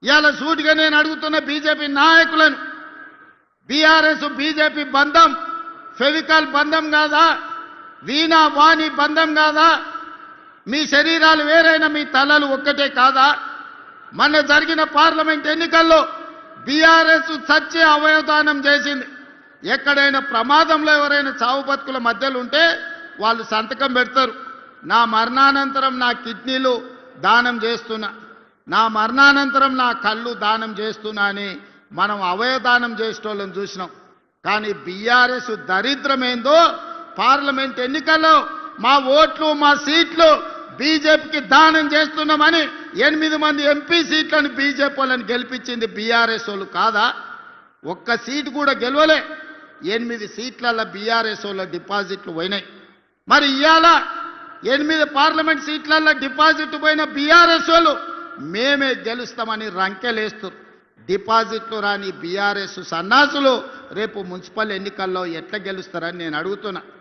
ఇవాళ సూటిగా నేను అడుగుతున్న బీజేపీ నాయకులను, బీఆర్ఎస్ బీజేపీ బంధం ఫెవికాల్ బంధం కాదా? వీణా వాణి బంధం కాదా? మీ శరీరాలు వేరైనా మీ తలలు ఒక్కటే కాదా? మొన్న జరిగిన పార్లమెంట్ ఎన్నికల్లో బీఆర్ఎస్ చచ్చే అవయవదానం చేసింది. ఎక్కడైనా ప్రమాదంలో ఎవరైనా చావు బతుకుల మధ్యలో ఉంటే వాళ్ళు సంతకం పెడతారు, నా మరణానంతరం నా కిడ్నీలు దానం చేస్తున్నా, నా మరణానంతరం నా కళ్ళు దానం చేస్తున్నా అని మనం అవయవదానం చేసేటోళ్ళని చూసినాం. కానీ బీఆర్ఎస్ దరిద్రమేందో పార్లమెంట్ ఎన్నికల్లో మా ఓట్లు మా సీట్లు బీజేపీకి దానం చేస్తున్నామని 8 మంది ఎంపీ సీట్లను బీజేపీ వాళ్ళని గెలిపించింది బీఆర్ఎస్ వాళ్ళు కాదా? ఒక్క సీటు కూడా గెలవలే. 8 సీట్లలో బీఆర్ఎస్ వాళ్ళ డిపాజిట్లు పోయినాయి. మరి ఇవాళ 8 పార్లమెంట్ సీట్లలో డిపాజిట్ పోయిన బీఆర్ఎస్ వాళ్ళు మేమే గెలుస్తామని రంకెలేస్తారు. డిపాజిట్లు రాని బీఆర్ఎస్ సన్నాసులు రేపు మున్సిపల్ ఎన్నికల్లో ఎట్లా గెలుస్తారని నేను అడుగుతున్నా.